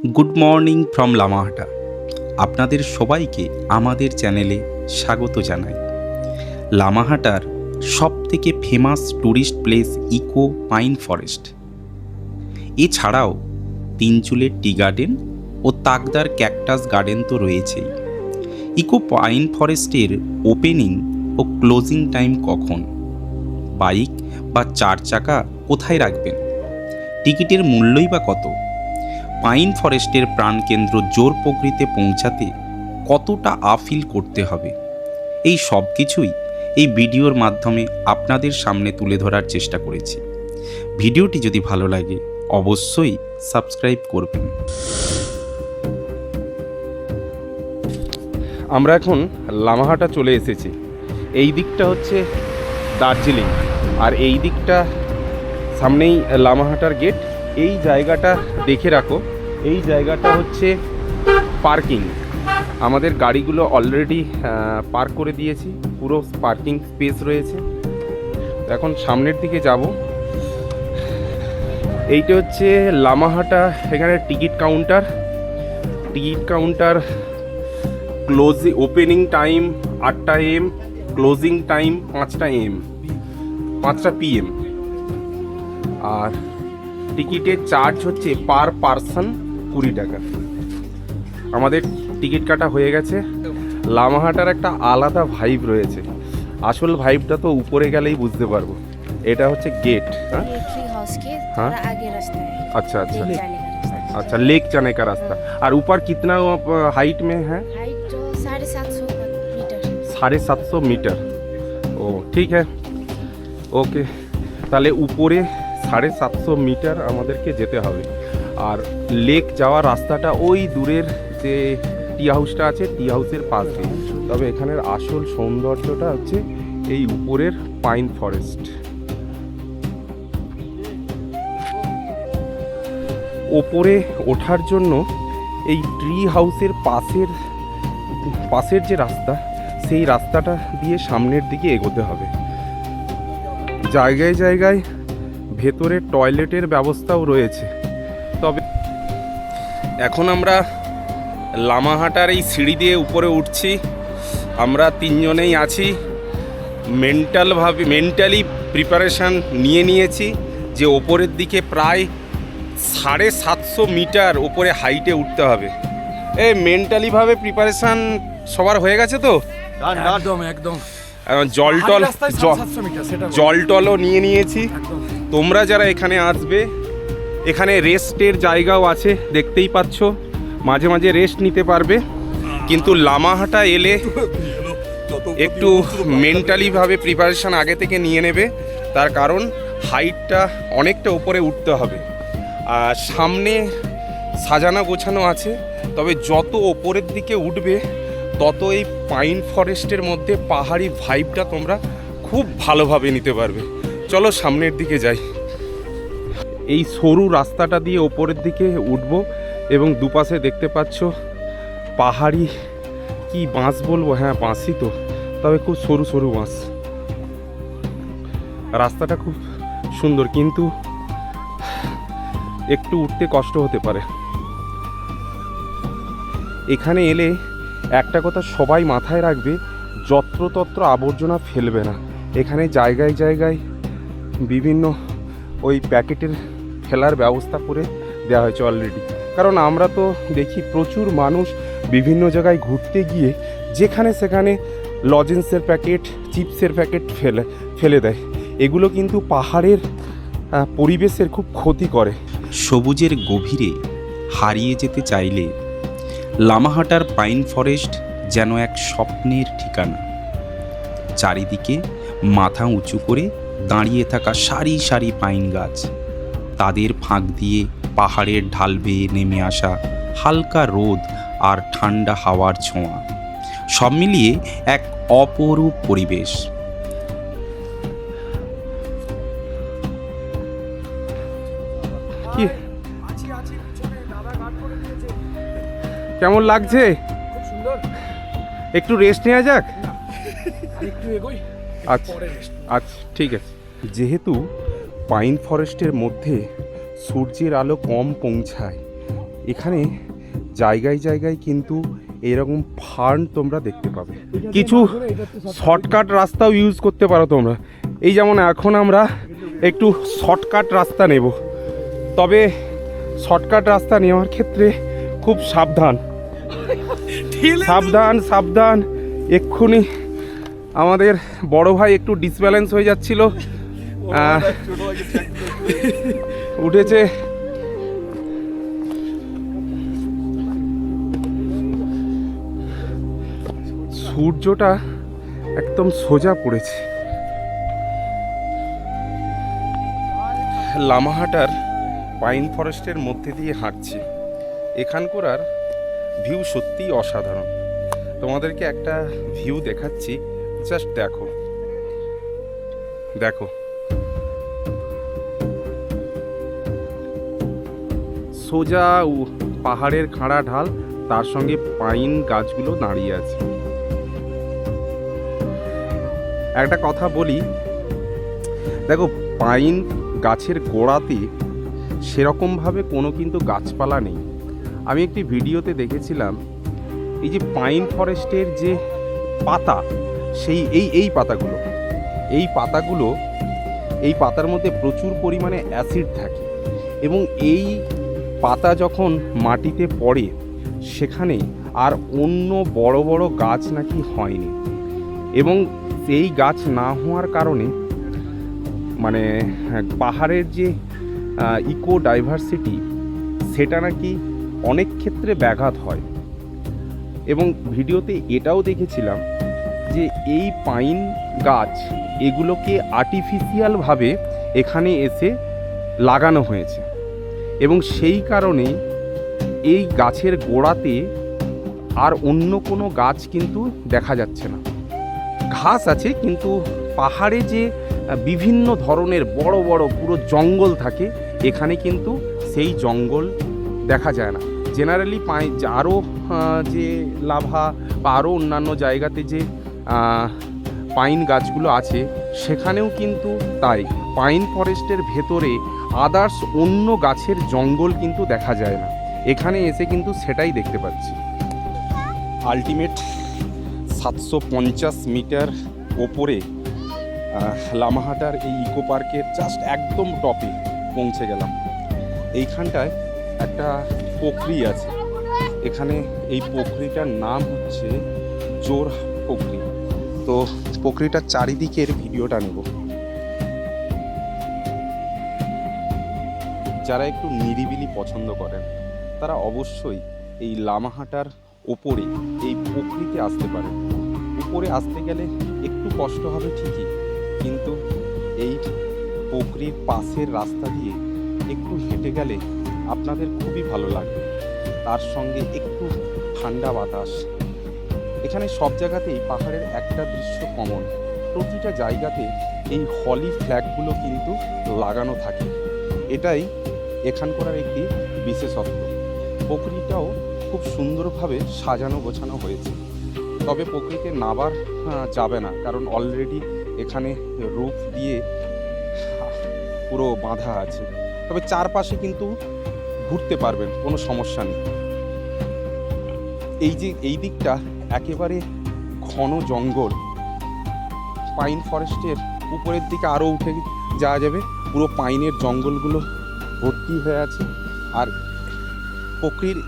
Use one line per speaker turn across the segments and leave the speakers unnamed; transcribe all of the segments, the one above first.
Good morning from Lamahatta. আপনাদের সবাইকে আমাদের চ্যানেলে স্বাগত জানাই। লামাহাটার সবথেকে famous tourist place eco pine forest. এছাড়াও তিনচুলের টি গার্ডেন ও তাকদার ক্যাকটাস গার্ডেন তো রয়েছেই। ইকো পাইন ফরেস্টের ওপেনিং ও ক্লোজিং টাইম কখন, বাইক বা চার চাকা কোথায় রাখবেন, টিকিটের মূল্যই বা কত, পাইন ফরেস্টের প্রাণকেন্দ্র জোর প্রকৃতিতে পৌঁছাতে কতটা আফিল করতে হবে, এই সব কিছুই এই ভিডিওর মাধ্যমে আপনাদের সামনে তুলে ধরার চেষ্টা করেছি। ভিডিওটি যদি ভালো লাগে অবশ্যই সাবস্ক্রাইব করবেন।
আমরা এখন লামাহাটা চলে এসেছি। এই দিকটা হচ্ছে দার্জিলিং, আর এই দিকটা সামনেই লামাহাটার গেট। এই জায়গাটা দেখে রাখো, এই জায়গাটা হচ্ছে পার্কিং। আমাদের গাড়িগুলো অলরেডি পার্ক করে দিয়েছি, পুরো পার্কিং স্পেস রয়েছে। এখন সামনের দিকে যাব। এইটা হচ্ছে লামাহাটা, এখানে টিকিট কাউন্টার। ওপেনিং টাইম 8টা AM, ক্লোজিং টাইম 5টা PM। আর টিকিটের চার্জ হচ্ছে পার পারসন 20 টাকা। আমাদের টিকিট কাটা হয়ে গেছে। লামাহাটার একটা আলাদা ভাইব রয়েছে, আসল ভাইবটা তো উপরে গেলেই বুঝতে পারবো। এটা হচ্ছে গেট। हाँ अच्छा, लेक जाने का रास्ता। और ऊपर कितना हाइट में है? 750 मीटर। ও ঠিক है, ওকে। তাহলে উপরে 750 মিটার আমাদেরকে যেতে হবে। আর লেক যাওয়ার রাস্তাটা ওই দূরের যে টি হাউসটা আছে, টি হাউসের পাশ দিয়ে। তবে এখানের আসল সৌন্দর্যটা হচ্ছে এই উপরের পাইন ফরেস্ট। ওপরে ওঠার জন্য এই ট্রি হাউসের পাশের যে রাস্তা, সেই রাস্তাটা দিয়ে সামনের দিকে এগোতে হবে। জায়গায় জায়গায় ভেতরে টয়লেটের ব্যবস্থাও রয়েছে। তবে এখন আমরা লামাহাটার এই সিঁড়ি দিয়ে উপরে উঠছি। আমরা তিনজনেই আছি। মেন্টালি প্রিপারেশান নিয়েছি যে ওপরের দিকে প্রায় 750 মিটার ওপরে হাইটে উঠতে হবে। মেন্টালিভাবে প্রিপারেশান সবার হয়ে গেছে তো?
একদম
জল টলও নিয়েছি। তোমরা যারা এখানে আসবে, এখানে রেস্টের জায়গাও আছে, দেখতেই পাচ্ছ। মাঝে মাঝে রেস্ট নিতে পারবে। কিন্তু লামাহাটা এলে একটু মেন্টালিভাবে প্রিপারেশান আগে থেকে নিয়ে নেবে, তার কারণ হাইটটা অনেকটা উপরে উঠতে হবে। আর সামনে সাজানো গোছানো আছে। তবে যত ওপরের দিকে উঠবে তত এই পাইন ফরেস্টের মধ্যে পাহাড়ি ভাইবটা তোমরা খুব ভালোভাবে নিতে পারবে। চলো সামনের দিকে যাই। এই সরু রাস্তাটা দিয়ে ওপরের দিকে উঠব এবং দুপাশে দেখতে পাচ্ছ পাহাড়ি, কি বাঁশ বলবো, হ্যাঁ বাঁশই তো, তবে খুব সরু সরু বাঁশ। রাস্তাটা খুব সুন্দর, কিন্তু একটু উঠতে কষ্ট হতে পারে। এখানে এলে একটা কথা সবাই মাথায় রাখবে, যত্রতত্র আবর্জনা ফেলবে না। এখানে জায়গায় জায়গায় বিভিন্ন ওই প্যাকেটের ফেলার ব্যবস্থা করে দেওয়া হয়েছে অলরেডি। কারণ আমরা তো দেখি প্রচুর মানুষ বিভিন্ন জায়গায় ঘুরতে গিয়ে যেখানে সেখানে লজেন্সের প্যাকেট, চিপসের প্যাকেট ফেলে দেয়। এগুলো কিন্তু পাহাড়ের পরিবেশের খুব ক্ষতি করে।
সবুজের গভীরে হারিয়ে যেতে চাইলে লামাহাটার পাইন ফরেস্ট যেন এক স্বপ্নের ঠিকানা। চারিদিকে মাথা উঁচু করে দাঁড়িয়ে থাকা সারি সারি পাইন গাছ, তাদের ফাঁক দিয়ে পাহাড়ের ঢাল বেয়ে নেমে আসা হালকা রোদ আর ঠান্ডা হাওয়ার ছোঁয়া, সব মিলিয়ে এক অপরূপ পরিবেশ।
কেমন লাগছে?
খুব সুন্দর।
একটু রেস্ট নেওয়া যাক।
একটু এগোই।
আচ্ছা ঠিক আছে। যেহেতু পাইন ফরেস্টের মধ্যে সূর্যের আলো কম পৌঁছায়, এখানে জায়গায় জায়গায় কিন্তু এরকম ফার্ন তোমরা দেখতে পাবে। কিছু শর্টকাট রাস্তাও ইউজ করতে পারো তোমরা। এই যেমন এখন আমরা একটু শর্টকাট রাস্তা নেব, তবে শর্টকাট রাস্তা নেওয়ার ক্ষেত্রে খুব সাবধান সাবধান সাবধান। এক্ষুনি আমাদের বড় ভাই একটু ডিসব্যালেন্স হয়ে যাচ্ছিল, উঠেছে। সূর্যটা একদম সোজা পড়েছে। লামাহাটার পাইন ফরেস্টের মধ্যে দিয়ে হাঁটছি। এখানকার ভিউ সত্যিই অসাধারণ। তোমাদেরকে একটা ভিউ দেখাচ্ছি, জাস্ট দেখো দেখো। সোজা পাহাড়ের খাড়া ঢাল, তার সঙ্গে পাইন গাছগুলো দাঁড়িয়ে আছে। একটা কথা বলি, দেখো পাইন গাছের গোড়াতে সেরকমভাবে কোনো কিন্তু গাছপালা নেই। আমি একটি ভিডিওতে দেখেছিলাম এই যে পাইন ফরেস্টের যে পাতা, সেই এই পাতাগুলো এই পাতার মধ্যে প্রচুর পরিমাণে অ্যাসিড থাকে, এবং এই পাতা যখন মাটিতে পড়ে সেখানে আর অন্য বড় বড় গাছ নাকি হয়নি, এবং এই গাছ না হওয়ার কারণে মানে পাহাড়ের যে ইকো ডাইভার্সিটি সেটা নাকি অনেক ক্ষেত্রে ব্যাঘাত হয়। এবং ভিডিওতে এটাও দেখেছিলাম যে এই পাইন গাছ এগুলোকে আর্টিফিশিয়ালভাবে এখানে এসে লাগানো হয়েছে, এবং সেই কারণে এই গাছের গোড়াতে আর অন্য কোনো গাছ কিন্তু দেখা যাচ্ছে না। ঘাস আছে, কিন্তু পাহাড়ে যে বিভিন্ন ধরনের বড় বড় পুরো জঙ্গল থাকে, এখানে কিন্তু সেই জঙ্গল দেখা যায় না। জেনারেলি আরও যে লাভা বা আরও অন্যান্য জায়গাতে যে পাইন গাছগুলো আছে সেখানেও কিন্তু তাই পাইন ফরেস্টের ভেতরে আদার্স অন্য গাছের জঙ্গল কিন্তু দেখা যায় না। এখানে এসে কিন্তু সেটাই দেখতে পাচ্ছি। আলটিমেট 750 মিটার ওপরে লামাহাটার এই ইকো পার্কের জাস্ট একদম টপে পৌঁছে গেলাম। এইখানটায় একটা পুকুরি আছে, এখানে এই পুকুরিটার নাম হচ্ছে জোর পুকুরি। তো পুকুরিটার চারিদিকের ভিডিওটা নেব। যারা একটু নিরিবিলি পছন্দ করেন তারা অবশ্যই এই লামাহাটার ওপরে এই পুকুরিতে আসতে পারেন। উপরে আসতে গেলে একটু কষ্ট হবে ঠিকই, কিন্তু এই পুকুরির পাশের রাস্তা দিয়ে একটু হেঁটে গেলে আপনাদের খুবই ভালো লাগবে। তার সঙ্গে একটু ঠান্ডা বাতাস। এখানে সব জায়গাতেই পাহাড়ের একটা দৃশ্য কমন, প্রতিটা জায়গাতে এই হলি ফ্ল্যাগগুলো কিন্তু লাগানো থাকে। এটাই এখানকার একটি বিশেষত্ব। পুকুরিটাও খুব সুন্দরভাবে সাজানো গোছানো হয়েছে, তবে পুকুরিতে নাবার যাবে না, কারণ অলরেডি এখানে রূপ দিয়ে পুরো বাঁধা আছে। তবে চারপাশে কিন্তু ঘুরতে পারবেন, কোনো সমস্যা নেই। এই যে এই দিকটা একেবারে ঘন জঙ্গল, পাইন ফরেস্টের উপরের দিকে আরও উঠে যাওয়া যাবে, পুরো পাইনের জঙ্গলগুলো ভর্তি হয়ে আছে। আর পুকুরির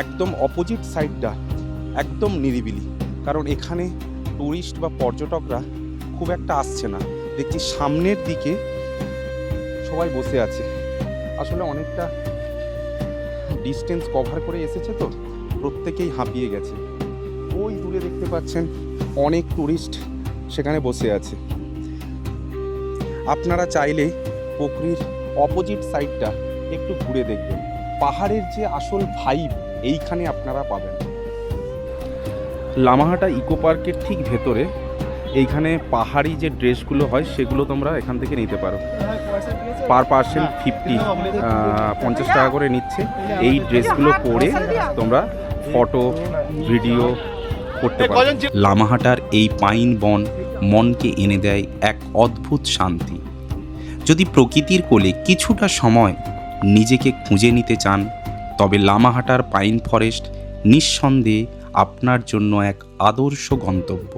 একদম অপোজিট সাইডটা একদম নিরিবিলি, কারণ এখানে টুরিস্ট বা পর্যটকরা খুব একটা আসছে না। দেখছি সামনের দিকে সবাই বসে আছে, আসলে অনেকটা ডিস্টেন্স কভার করে এসেছে তো প্রত্যেকেই হাঁপিয়ে গেছে। ওই দূরে দেখতে পাচ্ছেন অনেক টুরিস্ট সেখানে বসে আছে। আপনারা চাইলে পুকুরির অপোজিট সাইডটা একটু ঘুরে দেখবেন, পাহাড়ের যে আসল ভাইব এইখানে আপনারা পাবেন। লামাহাটা ইকো পার্কের ঠিক ভেতরে এইখানে পাহাড়ি যে ড্রেসগুলো হয় সেগুলো তোমরা এখান থেকে নিতে পারো। পার পার্সন 50 টাকা করে নিচ্ছে। এই ড্রেসগুলো পরে তোমরা ফটো ভিডিও করতে পারো। লামাহাটার এই পাইন বন মনকে এনে দেয় এক অদ্ভুত শান্তি। যদি প্রকৃতির কোলে কিছুটা সময় নিজেকে খুঁজে নিতে চান
তবে লামাহাটার পাইন ফরেস্ট নিঃসন্দেহে আপনার জন্য এক আদর্শ গন্তব্য।